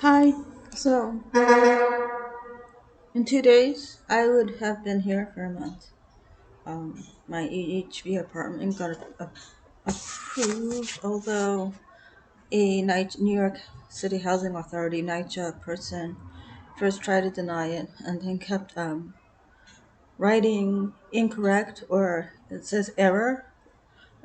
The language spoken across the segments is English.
Hi. So, in 2 days, I would have been here for a month. My EHV apartment got approved, although New York City Housing Authority NYCHA person first tried to deny it and then kept writing incorrect or it says error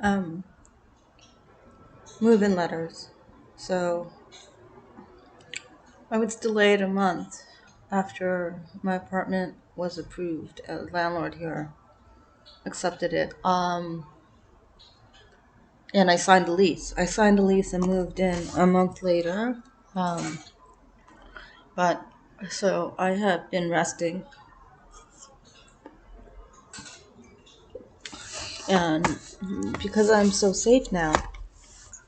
um, move-in letters. So I was delayed a month after my apartment was approved. A landlord here accepted it. And I signed the lease. I signed the lease and moved in a month later. Um, but so I have been resting, and because I'm so safe now,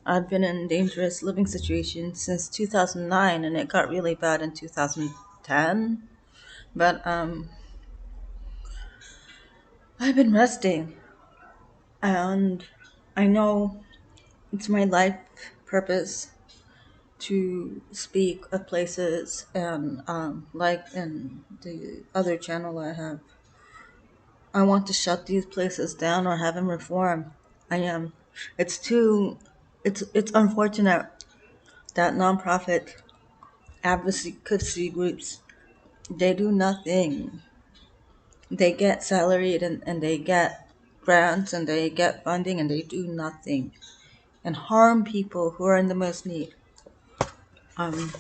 I've been in a dangerous living situation since 2009, and it got really bad in 2010. But I've been resting, and I know it's my life purpose to speak at places and like in the other channel I have. I want to shut these places down or have them reform. I am. It's too. It's unfortunate that nonprofit advocacy groups they do nothing. They get salaried and they get grants and they get funding and they do nothing and harm people who are in the most need. Um,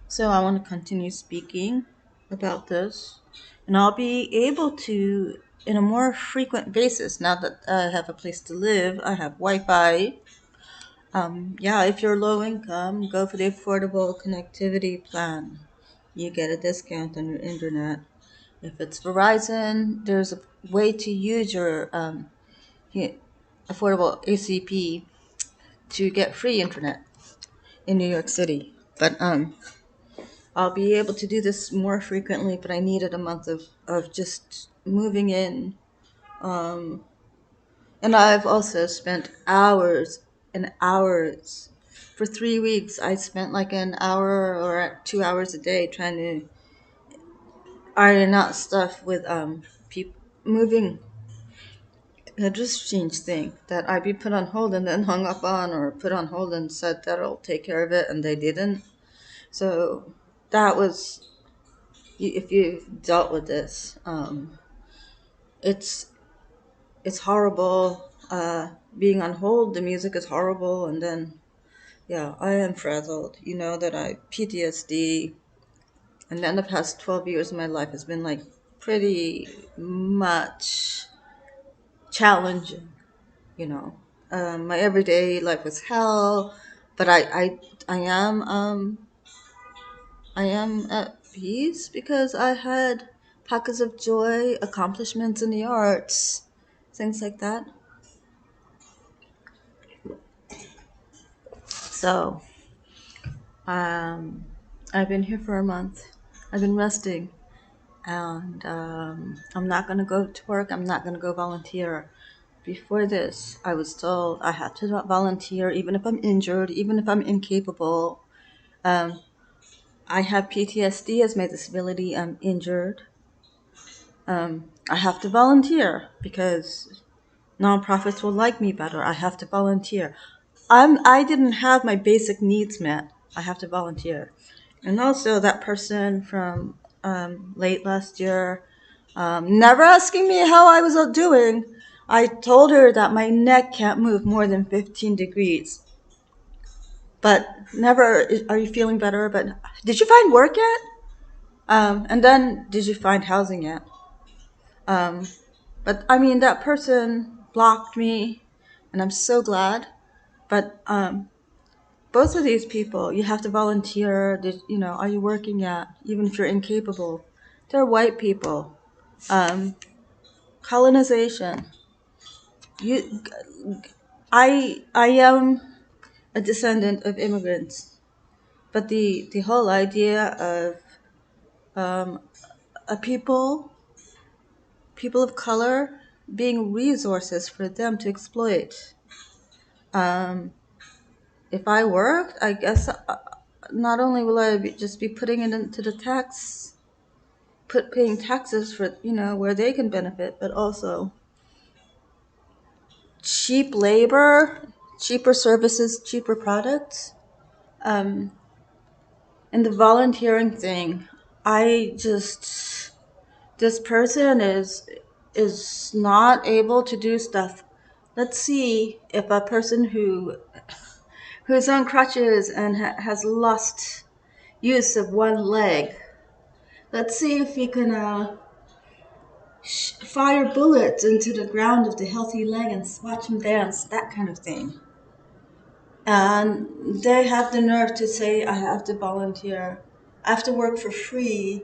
So I want to continue speaking about this, and I'll be able to in a more frequent basis now that I have a place to live. I have Wi-Fi. Yeah, if you're low income, go for the affordable connectivity plan. You get a discount on your internet. If it's Verizon, there's a way to use your affordable ACP to get free internet in New York City. But I'll be able to do this more frequently, but I needed a month of just moving in. Um, and I've also spent hours and hours. For 3 weeks, I spent like an hour or 2 hours a day trying to iron out stuff with people moving. It just strange thing that I'd be put on hold and then hung up on, or put on hold and said that'll take care of it, and they didn't. So that was if you've dealt with this, it's it's horrible. Being on hold, the music is horrible, and then yeah, I am frazzled. You know that I PTSD, and then the past 12 years of my life has been like pretty much challenging. You know, my everyday life was hell, but I am at peace because I had pockets of joy, accomplishments in the arts, things like that. So, um, I've been here for a month. I've been resting, and I'm not going to go to work. I'm not going to go volunteer. Before this, I was told I had to volunteer even if I'm injured, even if I'm incapable. Um, I have PTSD as my disability. I'm injured. I have to volunteer because nonprofits will like me better. I have to volunteer. I didn't have my basic needs met. I have to volunteer. And also that person from late last year, never asking me how I was doing. I told her that my neck can't move more than 15 degrees. But never, are you feeling better? But did you find work yet? And then, did you find housing yet? Um, but I mean, that person blocked me, and I'm so glad. But both of these people, you have to volunteer. Are you working yet? Even if you're incapable, they're white people. Um, Colonization. You, I am a descendant of immigrants, but the whole idea of um, a people of color, being resources for them to exploit. Um, if I worked, I guess not only will I just be putting it into the paying taxes for, where they can benefit, but also cheap labor, cheaper services, cheaper products. Um, and the volunteering thing, I just, this person is not able to do stuff. Let's see if a person who's on crutches and has lost use of one leg. Let's see if he can fire bullets into the ground of the healthy leg and watch him dance, that kind of thing. And they have the nerve to say, I have to volunteer. I have to work for free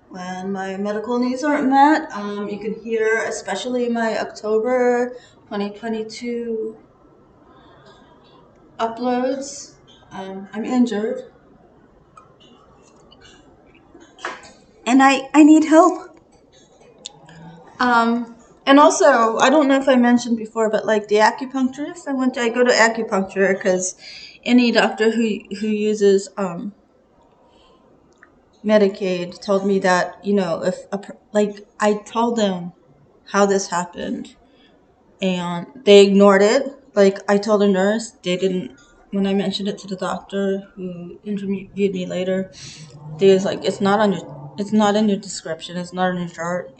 when my medical needs aren't met. You can hear, especially my October 2022 uploads. I'm injured and I need help. And also, I don't know if I mentioned before, but like the acupuncturist, I go to acupuncture because any doctor who uses Medicaid told me that, if like I told them how this happened and they ignored it. Like I told a nurse, they didn't. When I mentioned it to the doctor who interviewed me later, they was like, it's not in your description, it's not in your chart.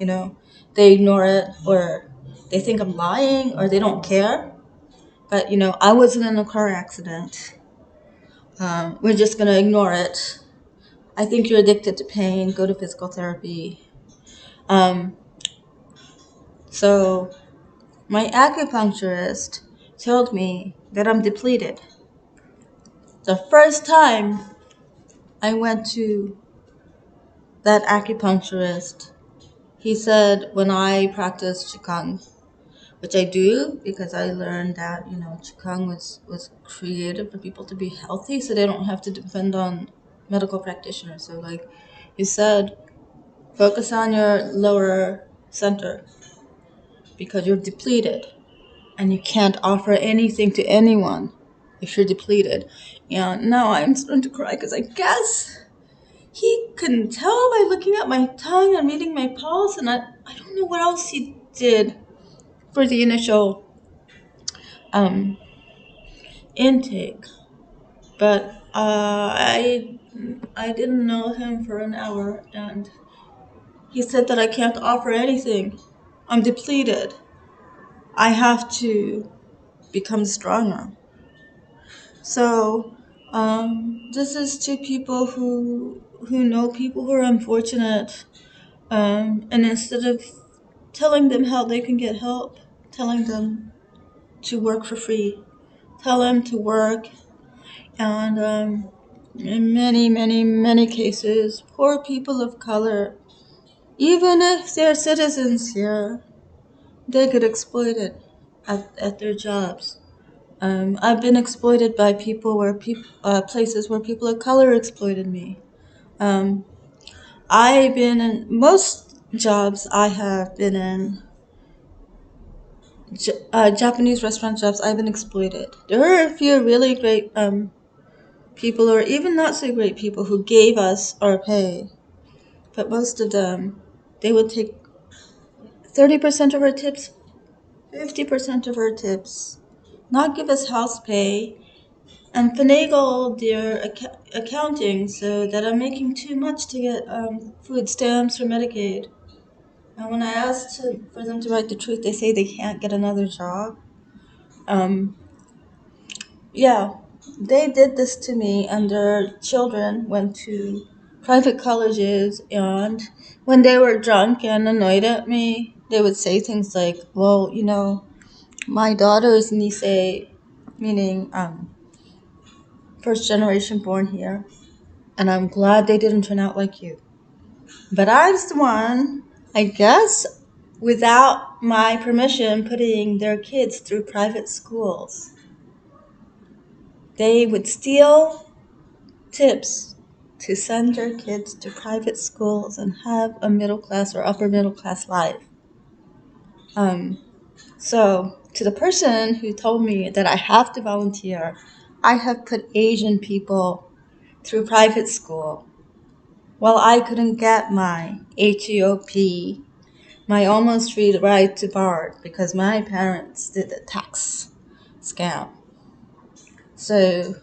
They ignore it, or they think I'm lying, or they don't care. But I wasn't in a car accident. We're just gonna ignore it. I think you're addicted to pain. Go to physical therapy. Um, so my acupuncturist told me that I'm depleted. The first time I went to that acupuncturist, he said when I practice Qigong, which I do because I learned that, Qigong was created for people to be healthy so they don't have to depend on medical practitioners. So, like he said, focus on your lower center because you're depleted and you can't offer anything to anyone if you're depleted. And now I'm starting to cry because I guess he couldn't tell by looking at my tongue and reading my pulse, and I don't know what else he did for the initial um, intake. But I didn't know him for an hour, and he said that I can't offer anything. I'm depleted. I have to become stronger. So, this is to people who know people who are unfortunate, and instead of telling them how they can get help, telling them to work for free, tell them to work, and in many, many, many cases, poor people of color, even if they're citizens here, they get exploited at their jobs. I've been exploited by places where people of color exploited me. Um, I've been in most jobs I have been in, Japanese restaurant jobs. I've been exploited. There were a few really great people, or even not so great people, who gave us our pay, but most of them, they would take 30% of our tips, 50% of our tips, not give us house pay, and finagle their accounting so that I'm making too much to get food stamps or Medicaid. And when I asked for them to write the truth, they say they can't get another job. Um, yeah, they did this to me, and their children went to private colleges, and when they were drunk and annoyed at me, they would say things like, well, my daughter is Nisei, meaning first generation born here, and I'm glad they didn't turn out like you. But I was the one, I guess, without my permission, putting their kids through private schools. They would steal tips to send their kids to private schools and have a middle class or upper middle class life. So, to the person who told me that I have to volunteer, I have put Asian people through private school. Well, I couldn't get my HEOP, my almost free ride to bar, because my parents did a tax scam. So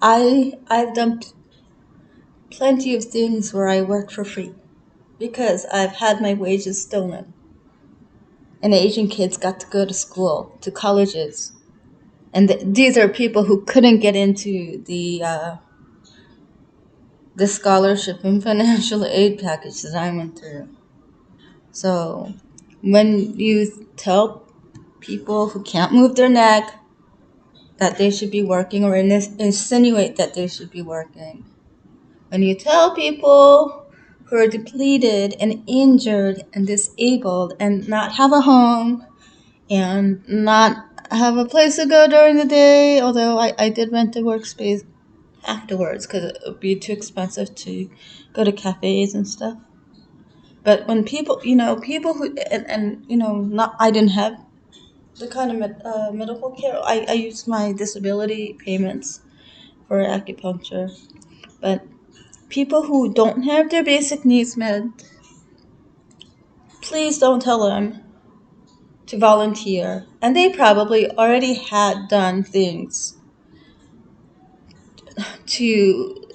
I've done plenty of things where I work for free because I've had my wages stolen. And Asian kids got to go to school, to colleges. And these are people who couldn't get into the scholarship and financial aid package that I went through. So when you tell people who can't move their neck that they should be working, or insinuate that they should be working, when you tell people who are depleted and injured and disabled and not have a home and not have a place to go during the day, although I did rent a workspace afterwards because it would be too expensive to go to cafes and stuff. But when people, people who, and not, I didn't have the kind of medical care. I used my disability payments for acupuncture. But people who don't have their basic needs met, please don't tell them to volunteer. And they probably already had done things to